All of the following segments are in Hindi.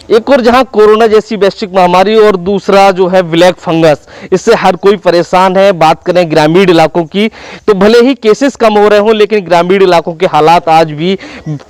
एक और जहां कोरोना जैसी वैश्विक महामारी और दूसरा जो है ब्लैक फंगस, इससे हर कोई परेशान है। बात करें ग्रामीण इलाकों की तो भले ही केसेस कम हो रहे हों, लेकिन ग्रामीण इलाकों के हालात आज भी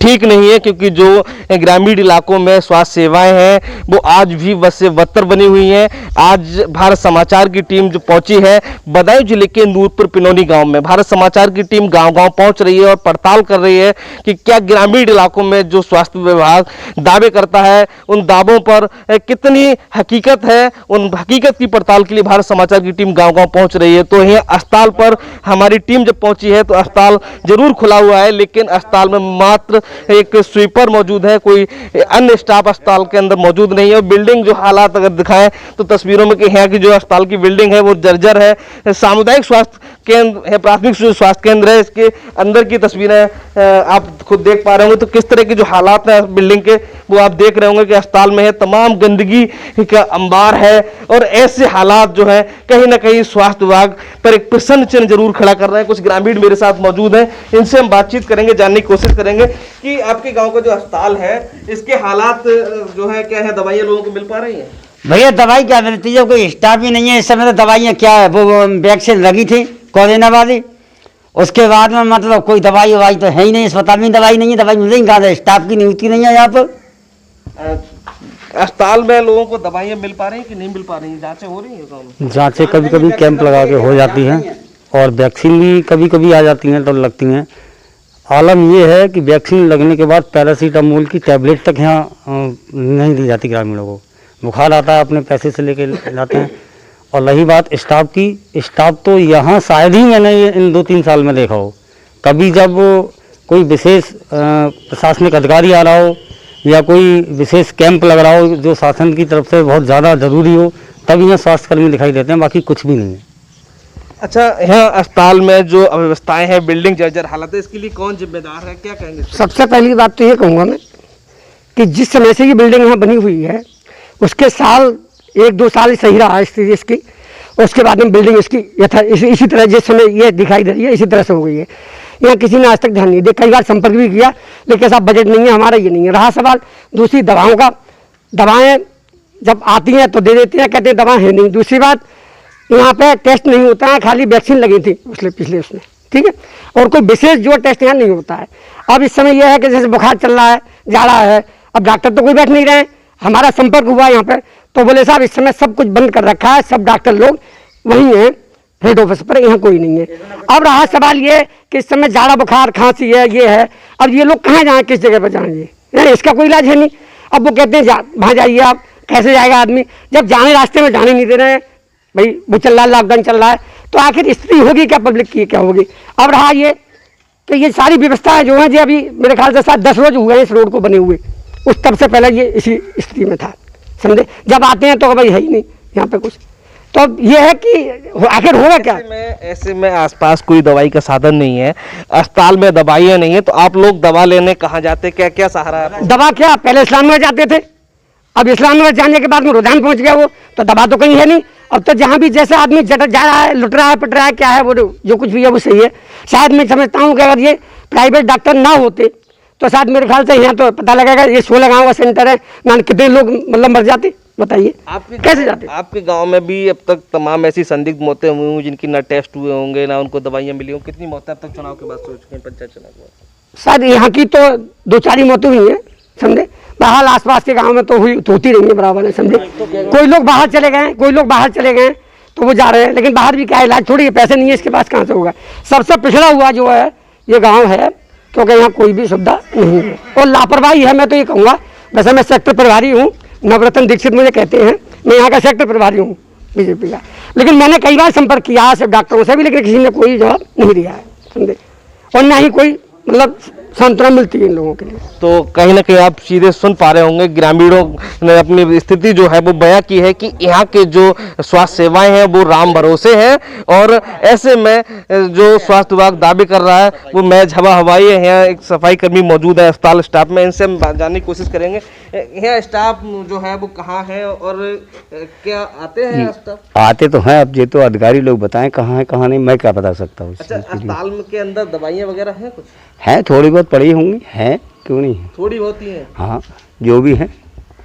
ठीक नहीं है, क्योंकि जो ग्रामीण इलाकों में स्वास्थ्य सेवाएं हैं वो आज भी बस से बदतर बनी हुई हैं। आज भारत समाचार की टीम जो पहुंची है बदायूं जिले के नूरपुर पिनौनी गाँव में, भारत समाचार की टीम गाँव-गाँव पहुंच रही है और पड़ताल कर रही है कि क्या ग्रामीण इलाकों में जो स्वास्थ्य विभाग दावे करता है उन दावों पर कितनी हकीकत है। उन हकीकत की पड़ताल के लिए भारत समाचार की टीम गांव-गांव पहुंच रही है। तो यह अस्पताल पर हमारी टीम जब पहुंची है तो अस्पताल जरूर खुला हुआ है, लेकिन अस्पताल में मात्र एक स्वीपर मौजूद है, कोई अन्य स्टाफ अस्पताल के अंदर मौजूद नहीं है। बिल्डिंग जो हालात अगर दिखाएं तो तस्वीरों में कि यहाँ की जो अस्पताल की बिल्डिंग है वो जर्जर है। सामुदायिक स्वास्थ्य केंद्र है, प्राथमिक स्वास्थ्य केंद्र है, इसके अंदर की तस्वीरें आप खुद देख पा रहे होंगे। तो किस तरह के जो हालात हैं बिल्डिंग के वो आप देख रहे होंगे कि अस्पताल में है, तमाम गंदगी का अंबार है और ऐसे हालात जो है कहीं ना कहीं स्वास्थ्य विभाग पर एक प्रश्न चिन्ह जरूर खड़ा कर रहे हैं। कुछ ग्रामीण मेरे साथ मौजूद हैं, इनसे हम बातचीत करेंगे, जानने की कोशिश करेंगे कि आपके गांव का जो अस्पताल है इसके हालात जो है क्या है, दवाइयां लोगों को मिल पा रही हैं? भैया दवाई क्या मिलती है, कोई स्टाफ ही नहीं है इस समय। तो दवाइयाँ क्या है, वो वैक्सीन लगी थी कोरोना वाली, उसके बाद में मतलब कोई दवाई ववाई तो है ही नहीं, अस्पताल में दवाई नहीं है, दवाई मिल रही कहाँ से, स्टाफ की नियुक्ति नहीं है यहाँ पर। अस्पताल में लोगों को दवाइयाँ मिल पा रही हैं कि नहीं मिल पा रही हैं? जांचें हो रही हैं? जांचें कभी कभी कैंप लगा के हो जाती हैं और वैक्सीन भी कभी कभी आ जाती हैं तो लगती हैं। आलम ये है कि वैक्सीन लगने के बाद पैरासीटामोल की टैबलेट तक यहाँ नहीं दी जाती ग्रामीणों को। बुखार आता है अपने पैसे से लेके लाते हैं। और रही बात स्टाफ की, स्टाफ तो यहाँ शायद ही मैंने इन 2-3 साल में देखा हो। कभी जब कोई विशेष प्रशासनिक अधिकारी आ रहा हो या कोई विशेष कैंप लग रहा हो जो शासन की तरफ से बहुत ज़्यादा ज़रूरी हो, तब यहाँ स्वास्थ्यकर्मी दिखाई देते हैं, बाकी कुछ भी नहीं है। अच्छा, यहाँ अस्पताल में जो अव्यवस्थाएं हैं, बिल्डिंग जर्जर हालत है, इसके लिए कौन जिम्मेदार है, क्या कहेंगे? सबसे पहली बात तो ये कहूँगा मैं कि जिस समय से ये बिल्डिंग यहाँ बनी हुई है उसके साल 1-2 साल सही रहा स्थिति इसकी, उसके बाद में बिल्डिंग इसकी इसी तरह जिस समय ये दिखाई दे रही है इसी तरह से हो गई है। यहाँ किसी ने आज तक ध्यान नहीं दिया, कई बार संपर्क भी किया लेकिन साहब बजट नहीं है हमारा, ये नहीं है। रहा सवाल दूसरी दवाओं का, दवाएं जब आती हैं तो दे देते हैं, कहते हैं दवा है नहीं। दूसरी बात, यहाँ पे टेस्ट नहीं होता है, खाली वैक्सीन लगी थी पिछले उसमें, ठीक है, और कोई विशेष जो टेस्ट यहाँ नहीं होता है। अब इस समय यह है कि जैसे बुखार चल रहा है, जा रहा है, अब डॉक्टर तो कोई बैठ नहीं रहे। हमारा संपर्क हुआ यहाँ पर तो बोले साहब इस समय सब कुछ बंद कर रखा है, सब डॉक्टर लोग वहीं हैं हेड ऑफिस पर, यहाँ कोई नहीं है। अब रहा सवाल ये कि इस समय जाड़ा बुखार खांसी है, ये है, अब ये लोग कहाँ जाएँ, किस जगह पर जाएंगे, इसका कोई इलाज है नहीं। अब वो कहते हैं वहाँ जाइए आप, कैसे जाएगा आदमी जब जाने रास्ते में जाने नहीं दे रहे हैं। भाई वो चल रहा है, लॉकडाउन चल रहा है, तो आखिर स्थिति होगी क्या पब्लिक की, क्या होगी। अब रहा ये कि ये सारी व्यवस्थाएं जो हैं जी अभी मेरे ख्याल से 7-10 रोज हुए हैं इस रोड को बने हुए, उस तब से पहले ये इसी स्थिति में था, समझे। जब आते हैं तो भाई है ही नहीं यहाँ पे कुछ, तो ये है कि आखिर होगा क्या। ऐसे में आसपास कोई दवाई का साधन नहीं है, अस्पताल में दवाइयाँ नहीं है, तो आप लोग दवा लेने कहाँ जाते, क्या क्या सहारा है? दवा क्या, पहले इस्लामाबाद जाते थे, अब इस्लामाबाद जाने के बाद में रुझान पहुँच गया वो, तो दवा तो कहीं है नहीं। अब तो जहाँ भी जैसे आदमी जा रहा है, लुट रहा है, पट रहा है, क्या है वो जो कुछ भी है वो सही है। शायद मैं समझता हूँ कि अगर ये प्राइवेट डॉक्टर ना होते तो शायद मेरे ख्याल से यहाँ तो पता लगेगा ये 16 गाँव का सेंटर है ना, कितने लोग मतलब मर जाते, बताइए कैसे जाते। आपके गांव में भी अब तक तमाम ऐसी संदिग्ध मौतें हुई होंगी जिनकी ना टेस्ट हुए होंगे ना उनको दवाइयाँ मिली हों, कितनी मौतें अब तक चुनाव के बाद सोच के, पंचायत चुनाव के बाद? शायद यहाँ की तो 2-4 ही मौतें हुई हैं, समझे। बहरहाल आसपास के गांव में तो होती रही है बराबर है, समझे। कोई लोग बाहर चले गए, कोई लोग बाहर चले गए तो वो जा रहे हैं, लेकिन बाहर भी क्या इलाज थोड़ी है, पैसे नहीं है इसके पास, कहाँ से होगा। सबसे पिछड़ा हुआ जो है ये गांव है, क्योंकि यहाँ कोई भी सुविधा नहीं है और लापरवाही है। मैं तो ये कहूँगा, वैसे मैं सेक्टर प्रभारी हूँ, नवरत्न दीक्षित मुझे कहते हैं, मैं यहाँ का सेक्टर प्रभारी हूँ बीजेपी का, लेकिन मैंने कई बार संपर्क किया सिर्फ डॉक्टरों से भी, लेकिन किसी ने कोई जवाब नहीं दिया है, समझे, और ना ही कोई मतलब सांत्वना मिलती है इन लोगों के लिए। तो कहीं ना कहीं आप सीधे सुन पा रहे होंगे ग्रामीणों ने अपनी स्थिति जो है वो बयां की है कि यहाँ के जो स्वास्थ्य सेवाएं हैं वो राम भरोसे हैं और ऐसे में जो स्वास्थ्य विभाग दावे कर रहा है वो मैच हवा हवाई है। यहाँ एक सफाई कर्मी मौजूद है अस्पताल स्टाफ में, इनसे हम जानने की कोशिश करेंगे यहाँ स्टाफ जो है वो कहाँ है और क्या आते हैं स्टाफ? आते तो हैं, अब ये तो अधिकारी लोग बताएं कहाँ है कहाँ नहीं, मैं क्या बता सकता हूँ। अच्छा, अस्पताल के अंदर दवाइयाँ वगैरह हैं कुछ? है, थोड़ी बहुत पड़ी होंगी, है क्यों नहीं है, थोड़ी बहुत ही है। हाँ जो भी है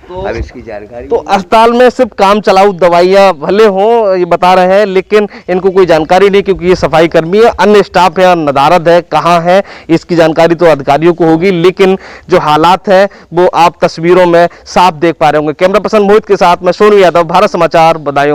अब इसकी जानकारी तो अस्पताल में सिर्फ काम चलाऊ दवाइयाँ भले हों ये बता रहे हैं, लेकिन इनको कोई जानकारी नहीं, क्योंकि ये सफाई कर्मी है, अन्य स्टाफ है, नदारद है, कहाँ है इसकी जानकारी तो अधिकारियों को होगी, लेकिन जो हालात है वो आप तस्वीरों में साफ देख पा रहे होंगे। कैमरा पर्सन मोहित के साथ मैं सोनू यादव, भारत समाचार, बदायूं।